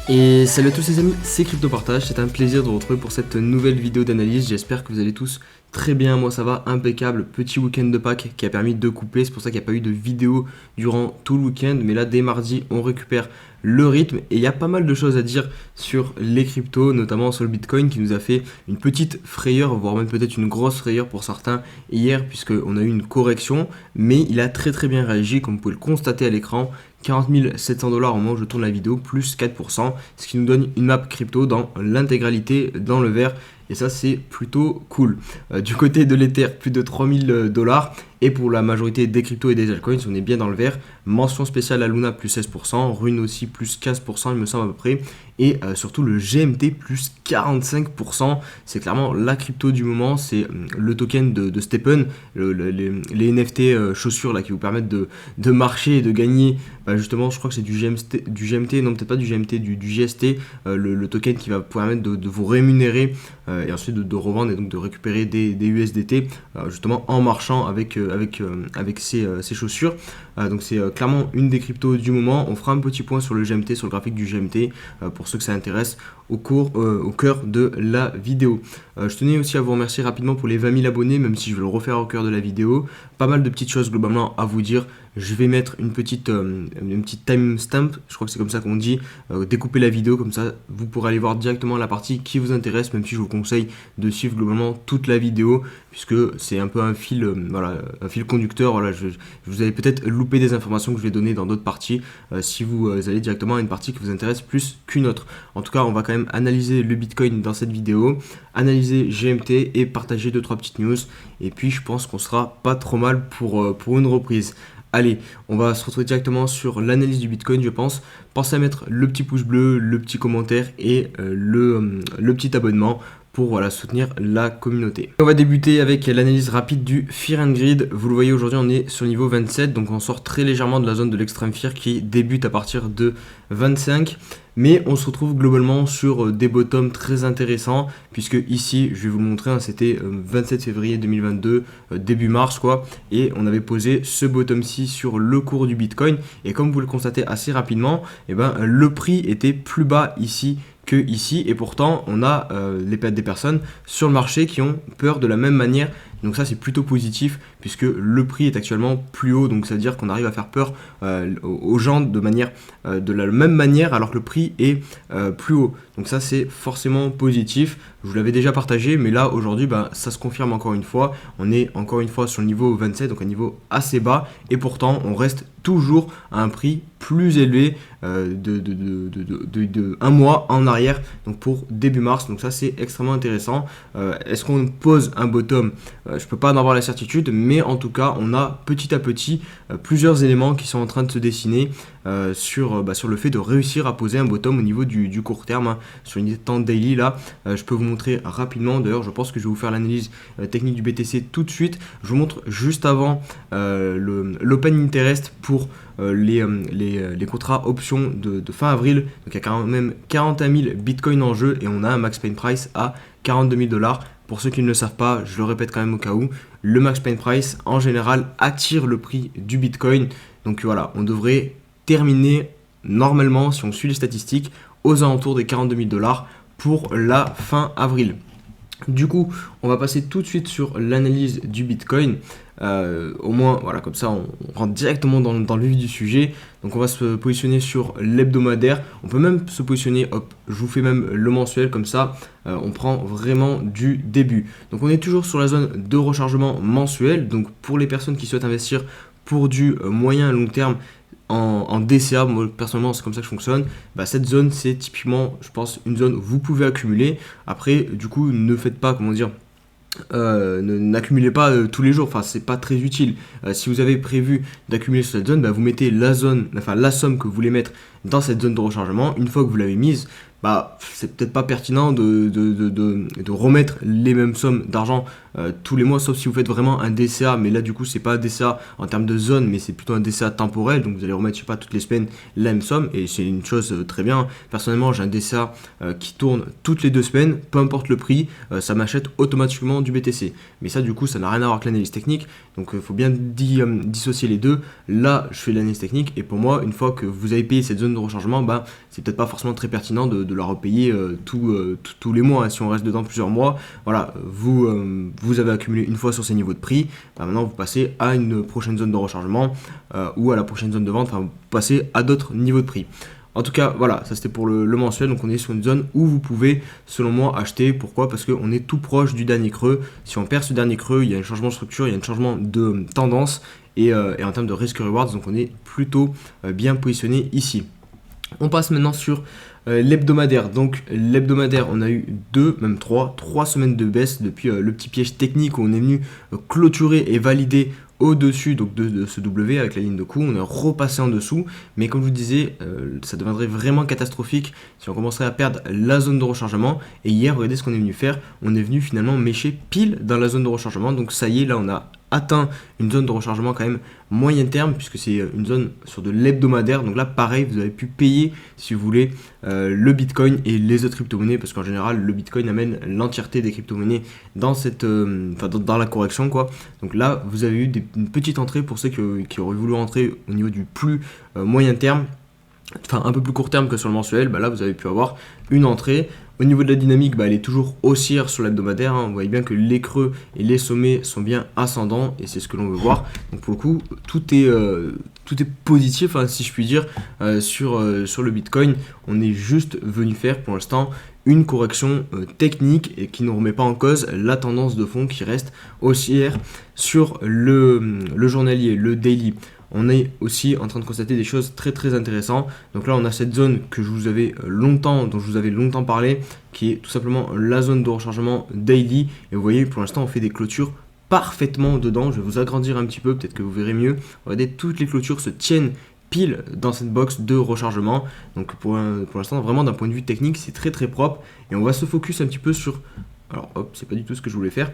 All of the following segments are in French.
Et salut à tous les amis, c'est CryptoPartage, c'est un plaisir de vous retrouver pour cette nouvelle vidéo d'analyse. J'espère que vous allez tous très bien, moi ça va, impeccable. Petit week-end de Pâques qui a permis de coupler, c'est pour ça qu'il n'y a pas eu de vidéo durant tout le week-end. Mais là, dès mardi, on récupère le rythme et il y a pas mal de choses à dire sur les cryptos, notamment sur le Bitcoin qui nous a fait une petite frayeur, voire même peut-être une grosse frayeur pour certains hier, puisqu'on a eu une correction, mais il a très bien réagi, comme vous pouvez le constater à l'écran. 40 700 $ au moment où je tourne la vidéo, plus 4%, ce qui nous donne une map crypto dans l'intégralité dans le vert. Et ça, c'est plutôt cool. Du côté de l'Ether, plus de 3000 $. Et pour la majorité des cryptos et des altcoins, on est bien dans le vert. Mention spéciale à Luna, plus 16%. Rune aussi, plus 15%, il me semble à peu près. Et surtout le GMT, plus 45%. C'est clairement la crypto du moment. C'est le token de Stephen, les NFT chaussures là, qui vous permettent de marcher et de gagner. Justement, je crois que c'est du GMT, non peut-être pas du GMT, du GST, le token qui va permettre de vous rémunérer et ensuite de revendre et donc de récupérer des USDT justement en marchant avec ces chaussures. Donc c'est clairement une des cryptos du moment. On fera un petit point sur le GMT, sur le graphique du GMT pour ceux que ça intéresse au cœur de la vidéo. Je tenais aussi à vous remercier rapidement pour les 20 000 abonnés, même si je vais le refaire au cœur de la vidéo. Pas mal de petites choses globalement à vous dire. Je vais mettre une petite timestamp, je crois que c'est comme ça qu'on dit, découper la vidéo, comme ça vous pourrez aller voir directement la partie qui vous intéresse, même si je vous conseille de suivre globalement toute la vidéo, puisque c'est un peu un fil, un fil conducteur. Voilà, vous allez peut-être louper des informations que je vais donner dans d'autres parties, si vous allez directement à une partie qui vous intéresse plus qu'une autre. En tout cas, on va quand même analyser le Bitcoin dans cette vidéo, analyser GMT et partager 2-3 petites news. Et puis je pense qu'on sera pas trop mal pour une reprise. Allez, on va se retrouver directement sur l'analyse du Bitcoin, je pense. Pensez à mettre le petit pouce bleu, le petit commentaire et le petit abonnement pour soutenir la communauté. On va débuter avec l'analyse rapide du Fear and Greed. Vous le voyez, aujourd'hui on est sur niveau 27, donc on sort très légèrement de la zone de l'extrême fear qui débute à partir de 25. Mais on se retrouve globalement sur des bottoms très intéressants, puisque ici, je vais vous le montrer, c'était 27 février 2022, début mars quoi, et on avait posé ce bottom-ci sur le cours du Bitcoin, et comme vous le constatez assez rapidement, le prix était plus bas ici que ici, et pourtant on a des personnes sur le marché qui ont peur de la même manière. Donc ça c'est plutôt positif puisque le prix est actuellement plus haut, donc c'est à dire qu'on arrive à faire peur aux gens de la même manière alors que le prix est plus haut. Donc ça c'est forcément positif. Je vous l'avais déjà partagé, mais là aujourd'hui ça se confirme encore une fois. On est encore une fois sur le niveau 27, donc un niveau assez bas, et pourtant on reste toujours à un prix plus élevé de un mois en arrière, donc pour début mars. Donc ça c'est extrêmement intéressant. Est-ce qu'on pose un bottom? Je peux pas en avoir la certitude, mais en tout cas on a petit à petit plusieurs éléments qui sont en train de se dessiner sur le fait de réussir à poser un bottom au niveau du court terme, sur une tendance daily. Là je peux vous montrer rapidement, d'ailleurs je pense que je vais vous faire l'analyse technique du BTC tout de suite. Je vous montre juste avant l'open interest pour les contrats options de fin avril. Donc il y a quand même 41 000 bitcoins en jeu et on a un max pain price à 42 000 $. Pour ceux qui ne le savent pas, je le répète quand même au cas où, le max pain price en général attire le prix du bitcoin. Donc voilà, on devrait terminer normalement, si on suit les statistiques, aux alentours des 42 000 $ pour la fin avril. Du coup, on va passer tout de suite sur l'analyse du Bitcoin. Au moins, voilà, comme ça, on rentre directement dans le vif du sujet. Donc, on va se positionner sur l'hebdomadaire. On peut même se positionner, hop, je vous fais même le mensuel, comme ça, on prend vraiment du début. Donc, on est toujours sur la zone de rechargement mensuel. Donc, pour les personnes qui souhaitent investir pour du moyen à long terme, en DCA, moi personnellement c'est comme ça que je fonctionne, cette zone c'est typiquement je pense une zone où vous pouvez accumuler. Après du coup ne faites pas, n'accumulez pas tous les jours, enfin c'est pas très utile. Si vous avez prévu d'accumuler sur cette zone, vous mettez la somme que vous voulez mettre dans cette zone de rechargement. Une fois que vous l'avez mise, bah c'est peut-être pas pertinent de remettre les mêmes sommes d'argent tous les mois, sauf si vous faites vraiment un DCA, mais là du coup c'est pas un DCA en termes de zone, mais c'est plutôt un DCA temporel, donc vous allez remettre, je sais pas, toutes les semaines la même somme, et c'est une chose très bien. Personnellement, j'ai un DCA qui tourne toutes les 2 semaines, peu importe le prix, ça m'achète automatiquement du BTC. Mais ça, du coup, ça n'a rien à voir avec l'analyse technique, donc il faut bien dissocier les deux. Là, je fais l'analyse technique, et pour moi, une fois que vous avez payé cette zone de rechargement, bah, c'est peut-être pas forcément très pertinent de la repayer tous les mois, hein. Si on reste dedans plusieurs mois, voilà, vous avez accumulé une fois sur ces niveaux de prix, bah, maintenant vous passez à une prochaine zone de rechargement ou à la prochaine zone de vente, enfin vous passez à d'autres niveaux de prix. En tout cas, voilà, ça c'était pour le mensuel, donc on est sur une zone où vous pouvez, selon moi, acheter. Pourquoi? Parce qu'on est tout proche du dernier creux. Si on perd ce dernier creux, il y a un changement de structure, il y a un changement de tendance, et en termes de risk-rewards, donc on est plutôt bien positionné ici. On passe maintenant sur l'hebdomadaire. Donc l'hebdomadaire, on a eu 2, même 3 semaines de baisse depuis le petit piège technique où on est venu clôturer et valider au-dessus donc de ce W avec la ligne de coup. On est repassé en dessous, mais comme je vous disais, ça deviendrait vraiment catastrophique si on commencerait à perdre la zone de rechargement. Et hier, regardez ce qu'on est venu faire. On est venu finalement mécher pile dans la zone de rechargement. Donc ça y est, là on a atteint une zone de rechargement quand même moyen terme, puisque c'est une zone sur de l'hebdomadaire. Donc là pareil, vous avez pu payer si vous voulez le Bitcoin et les autres crypto-monnaies, parce qu'en général le Bitcoin amène l'entièreté des crypto-monnaies dans cette dans la correction quoi. Donc là vous avez eu une petite entrée pour ceux qui auraient voulu rentrer au niveau du plus moyen terme, enfin un peu plus court terme que sur le mensuel. Bah là vous avez pu avoir une entrée. Au niveau de la dynamique, bah, elle est toujours haussière sur l'hebdomadaire, hein. Vous voyez bien que les creux et les sommets sont bien ascendants, et c'est ce que l'on veut voir. Donc pour le coup, tout est positif, hein, si je puis dire, sur le Bitcoin. On est juste venu faire pour l'instant une correction technique et qui ne remet pas en cause la tendance de fond qui reste haussière sur le journalier, le daily. On est aussi en train de constater des choses très très intéressantes. Donc là on a cette zone dont je vous avais longtemps parlé, qui est tout simplement la zone de rechargement daily. Et vous voyez, pour l'instant on fait des clôtures parfaitement dedans. Je vais vous agrandir un petit peu, peut-être que vous verrez mieux. Regardez, toutes les clôtures se tiennent pile dans cette box de rechargement. Donc pour l'instant, vraiment d'un point de vue technique, c'est très très propre. Et on va se focus un petit peu sur... Alors hop, c'est pas du tout ce que je voulais faire.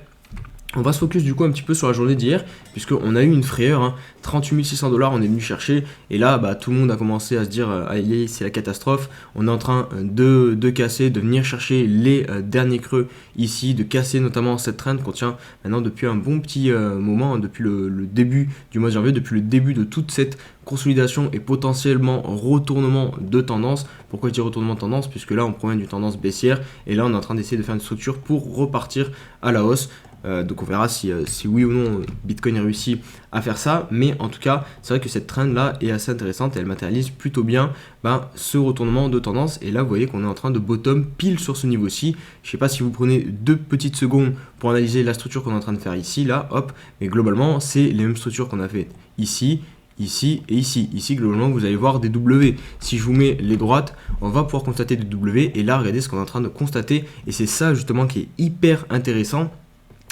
On va se focus du coup un petit peu sur la journée d'hier, puisqu'on a eu une frayeur, hein, 38 600 $, on est venu chercher, et là bah, tout le monde a commencé à se dire aïe, c'est la catastrophe. On est en train de casser, de venir chercher les derniers creux ici, de casser notamment cette trend qu'on tient maintenant depuis un bon petit moment, hein, depuis le début du mois de janvier, depuis le début de toute cette consolidation et potentiellement retournement de tendance. Pourquoi je dis retournement de tendance? Puisque là on provient d'une tendance baissière, et là on est en train d'essayer de faire une structure pour repartir à la hausse. Donc on verra si oui ou non Bitcoin réussit à faire ça, mais en tout cas c'est vrai que cette trend là est assez intéressante et elle matérialise plutôt bien ce retournement de tendance. Et là vous voyez qu'on est en train de bottom pile sur ce niveau-ci. Je sais pas si vous prenez 2 petites secondes pour analyser la structure qu'on est en train de faire ici, là, hop, mais globalement c'est les mêmes structures qu'on a fait ici et ici. Ici, globalement, vous allez voir des W. Si je vous mets les droites, on va pouvoir constater des W. Et là, regardez ce qu'on est en train de constater. Et c'est ça, justement, qui est hyper intéressant.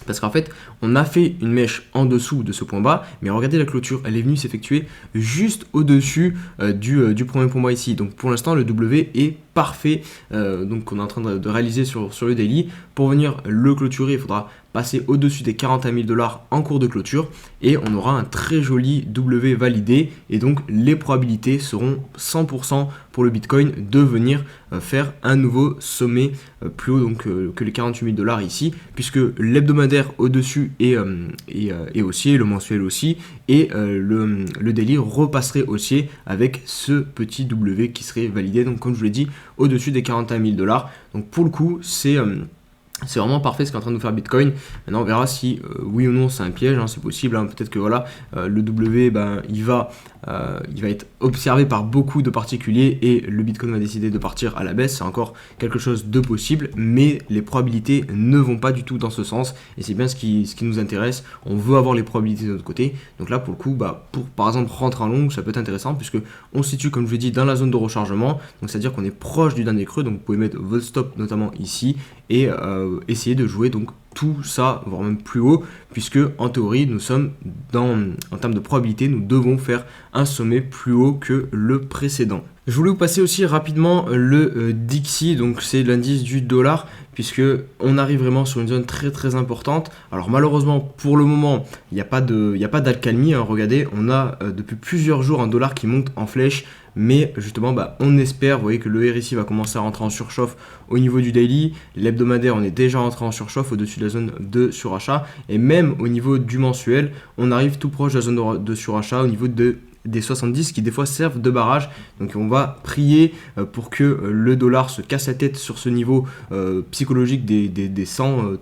Parce qu'en fait, on a fait une mèche en dessous de ce point bas, mais regardez la clôture, elle est venue s'effectuer juste au-dessus du premier point bas ici. Donc pour l'instant, le W est parfait, donc on est en train de réaliser sur le daily. Pour venir le clôturer, il faudra passer au-dessus des 41 000 $ en cours de clôture, et on aura un très joli W validé, et donc les probabilités seront 100% pour le Bitcoin de venir faire un nouveau sommet plus haut donc, que les 48 000 $ ici, puisque l'hebdomadaire au-dessus est haussier, le mensuel aussi, et le daily repasserait haussier avec ce petit W qui serait validé, donc comme je vous l'ai dit, au-dessus des 41 000 $. Donc pour le coup, c'est vraiment parfait ce qu'est en train de nous faire Bitcoin. Maintenant on verra si oui ou non c'est un piège, hein, c'est possible, hein. Peut-être que voilà, le W il va être observé par beaucoup de particuliers et le Bitcoin va décider de partir à la baisse. C'est encore quelque chose de possible, mais les probabilités ne vont pas du tout dans ce sens, et c'est bien ce qui nous intéresse. On veut avoir les probabilités de notre côté. Donc là pour le coup, pour par exemple rentrer en long, ça peut être intéressant, puisque on se situe, comme je l'ai dit, dans la zone de rechargement, donc c'est à dire qu'on est proche du dernier creux. Donc vous pouvez mettre votre stop notamment ici et essayer de jouer donc tout ça, voire même plus haut, puisque en théorie, nous sommes en termes de probabilité, nous devons faire un sommet plus haut que le précédent. Je voulais vous passer aussi rapidement le Dixie, donc c'est l'indice du dollar, puisque on arrive vraiment sur une zone très très importante. Alors malheureusement pour le moment il n'y a pas d'accalmie, hein. Regardez, on a depuis plusieurs jours un dollar qui monte en flèche, mais justement on espère, vous voyez que le RSI va commencer à rentrer en surchauffe au niveau du daily, l'hebdomadaire on est déjà rentré en surchauffe au-dessus de la zone de surachat, et même au niveau du mensuel on arrive tout proche de la zone de surachat au niveau des 70 qui des fois servent de barrage. Donc on va prier pour que le dollar se casse la tête sur ce niveau psychologique des 100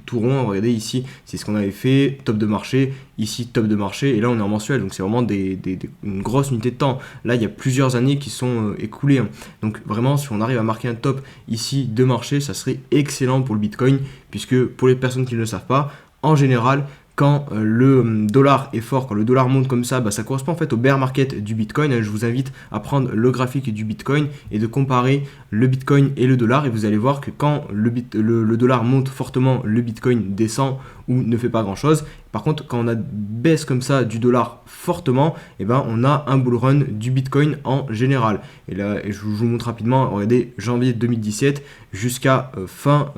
tout rond. Regardez ici, c'est ce qu'on avait fait, top de marché, ici top de marché, et là on est en mensuel, donc c'est vraiment une grosse unité de temps. Là il y a plusieurs années qui sont écoulées, hein. Donc vraiment si on arrive à marquer un top ici de marché, ça serait excellent pour le Bitcoin, puisque pour les personnes qui ne le savent pas, en général quand le dollar est fort, quand le dollar monte comme ça, ça correspond en fait au bear market du Bitcoin. Je vous invite à prendre le graphique du Bitcoin et de comparer le Bitcoin et le dollar, et vous allez voir que quand le dollar monte fortement, le Bitcoin descend ou ne fait pas grand chose. Par contre, quand on a baisse comme ça du dollar fortement, on a un bull run du Bitcoin en général. Et là, je vous montre rapidement, regardez, janvier 2017 jusqu'à fin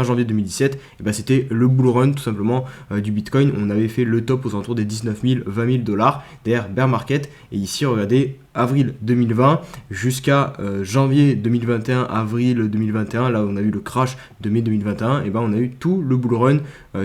janvier 2017, c'était le bull run tout simplement du Bitcoin. On avait fait le top aux alentours des 19 000, 20 000 dollars, derrière bear market. Et ici, regardez, avril 2020 jusqu'à janvier 2021, avril 2021, là on a eu le crash de mai 2021, on a eu tout le bull run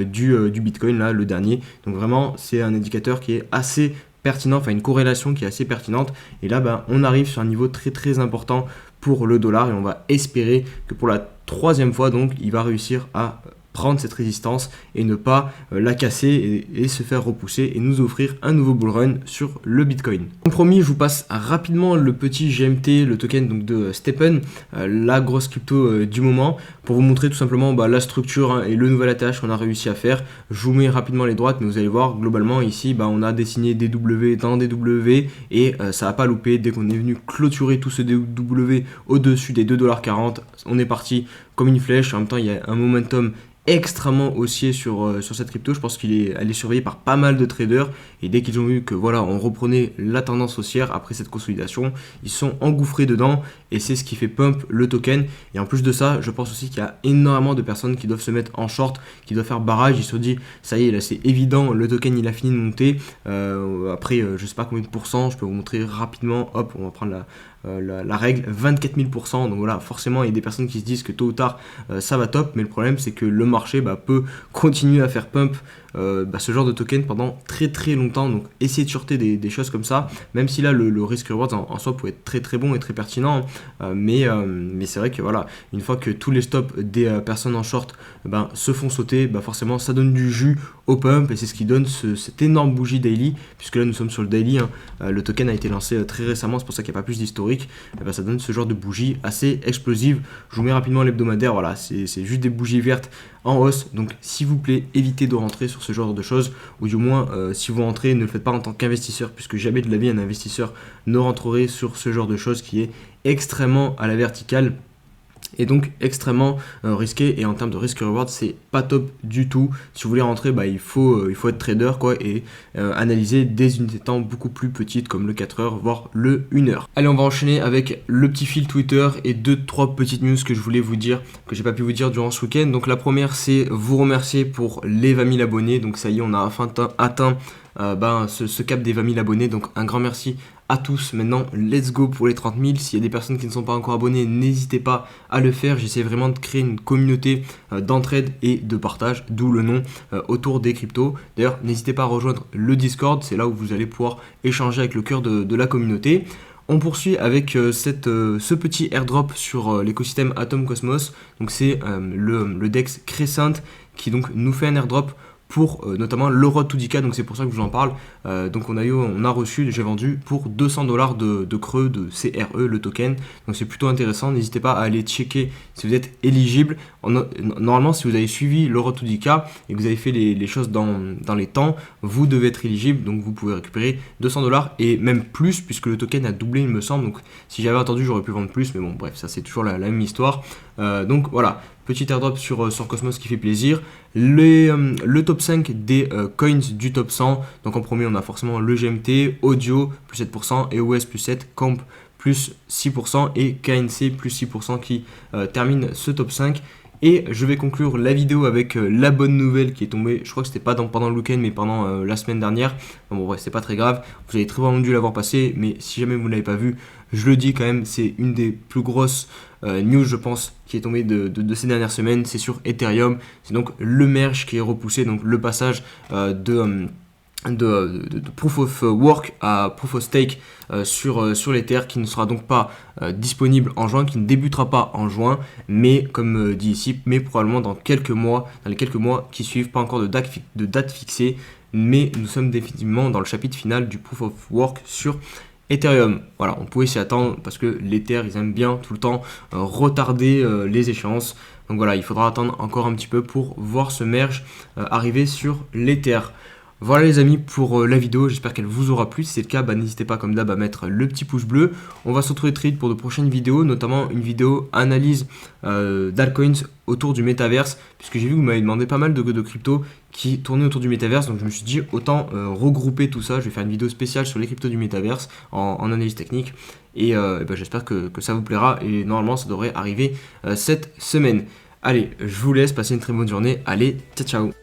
du Bitcoin, là le dernier. Donc vraiment c'est un indicateur qui est assez pertinent, enfin une corrélation qui est assez pertinente, et là on arrive sur un niveau très très important pour le dollar, et on va espérer que pour la troisième fois donc il va réussir à prendre cette résistance et ne pas la casser et se faire repousser et nous offrir un nouveau bull run sur le Bitcoin. Comme promis, je vous passe rapidement le petit GMT, le token donc de STEPN, la grosse crypto du moment, pour vous montrer tout simplement la structure, hein, et le nouvel atterrage qu'on a réussi à faire. Je vous mets rapidement les droites, mais vous allez voir globalement ici on a dessiné des W dans des W, et ça n'a pas loupé. Dès qu'on est venu clôturer tout ce W au-dessus des 2,40$, on est parti comme une flèche. En même temps il y a un momentum extrêmement haussier sur cette crypto. Je pense qu'elle est surveillée par pas mal de traders, et dès qu'ils ont vu que on reprenait la tendance haussière après cette consolidation, ils sont engouffrés dedans, et c'est ce qui fait pump le token. Et en plus de ça, je pense aussi qu'il y a énormément de personnes qui doivent se mettre en short, qui doivent faire barrage. Ils se disent ça y est, là c'est évident, le token il a fini de monter. Après je sais pas combien de pourcents, je peux vous montrer rapidement. Hop, on va prendre la règle, 24 000%. Donc voilà, forcément il y a des personnes qui se disent que tôt ou tard ça va top, mais le problème c'est que le marché peut continuer à faire pump ce genre de token pendant très très longtemps. Donc essayez de shorter des choses comme ça, même si là le risk reward en soi peut être très très bon et très pertinent, mais c'est vrai que voilà, une fois que tous les stops des personnes en short se font sauter, forcément ça donne du jus au pump, et c'est ce qui donne cette énorme bougie daily, puisque là nous sommes sur le daily, hein. Le token a été lancé très récemment, c'est pour ça qu'il n'y a pas plus d'historique. Ça donne ce genre de bougie assez explosive. Je vous mets rapidement l'hebdomadaire, voilà, c'est juste des bougies vertes en hausse. Donc s'il vous plaît, évitez de rentrer sur ce genre de choses, ou du moins si vous rentrez, ne le faites pas en tant qu'investisseur, puisque jamais de la vie un investisseur ne rentrerait sur ce genre de choses qui est extrêmement à la verticale et donc extrêmement risqué. Et en termes de risk reward, c'est pas top du tout. Si vous voulez rentrer, il faut être trader et analyser des unités de temps beaucoup plus petites comme le 4 heures voire le 1 heure. Allez, on va enchaîner avec le petit fil Twitter et 2-3 petites news que je voulais vous dire, que j'ai pas pu vous dire durant ce week-end. Donc la première, c'est vous remercier pour les 20 000 abonnés. Donc ça y est, on a enfin atteint ce cap des 20 000 abonnés. Donc un grand merci à tous. Maintenant, let's go pour les 30 000. S'il y a des personnes qui ne sont pas encore abonnées, n'hésitez pas à le faire. J'essaie vraiment de créer une communauté d'entraide et de partage, d'où le nom autour des cryptos. D'ailleurs, n'hésitez pas à rejoindre le Discord, c'est là où vous allez pouvoir échanger avec le cœur de la communauté. On poursuit avec ce petit airdrop sur l'écosystème Atom Cosmos. Donc c'est le DEX Crescent qui donc nous fait un airdrop pour notamment le Road to 10K, donc c'est pour ça que je vous en parle. Donc on a reçu, j'ai vendu pour $200 de creux de CRE le token, donc c'est plutôt intéressant. N'hésitez pas à aller checker si vous êtes éligible. Normalement, si vous avez suivi le Road to 10K et que vous avez fait les choses dans les temps, vous devez être éligible, donc vous pouvez récupérer $200 et même plus, puisque le token a doublé il me semble. Donc si j'avais attendu, j'aurais pu vendre plus, mais bon bref, ça c'est toujours la même histoire. Donc voilà, petit airdrop sur Cosmos qui fait plaisir. Le top 5 des coins du top 100. Donc en premier, on a forcément le GMT, Audio plus 7%, EOS plus 7%, Camp plus 6% et KNC plus 6% qui termine ce top 5. Et je vais conclure la vidéo avec la bonne nouvelle qui est tombée, je crois que c'était pas pendant le week-end mais pendant la semaine dernière. Bon bref, c'est pas très grave, vous avez très vraiment dû l'avoir passé, mais si jamais vous ne l'avez pas vu, je le dis quand même, c'est une des plus grosses news je pense qui est tombée de ces dernières semaines, c'est sur Ethereum. C'est donc le merge qui est repoussé, donc le passage de Proof of Work à Proof of Stake sur l'Ether, qui ne sera donc pas disponible en juin, qui ne débutera pas en juin, mais comme dit ici, mais probablement dans les quelques mois qui suivent, pas encore de date fixée, mais nous sommes définitivement dans le chapitre final du Proof of Work sur Ethereum. Voilà, on pouvait s'y attendre parce que l'Ether, ils aiment bien tout le temps retarder les échéances. Donc voilà, il faudra attendre encore un petit peu pour voir ce merge arriver sur l'Ether. Voilà les amis pour la vidéo, j'espère qu'elle vous aura plu. Si c'est le cas, n'hésitez pas comme d'hab à mettre le petit pouce bleu. On va se retrouver très vite pour de prochaines vidéos, notamment une vidéo analyse d'altcoins autour du métaverse, puisque j'ai vu que vous m'avez demandé pas mal de cryptos qui tournaient autour du métaverse, donc je me suis dit autant regrouper tout ça. Je vais faire une vidéo spéciale sur les cryptos du métaverse en analyse technique, et j'espère que ça vous plaira, et normalement ça devrait arriver cette semaine. Allez, je vous laisse, passer une très bonne journée, allez, ciao ciao.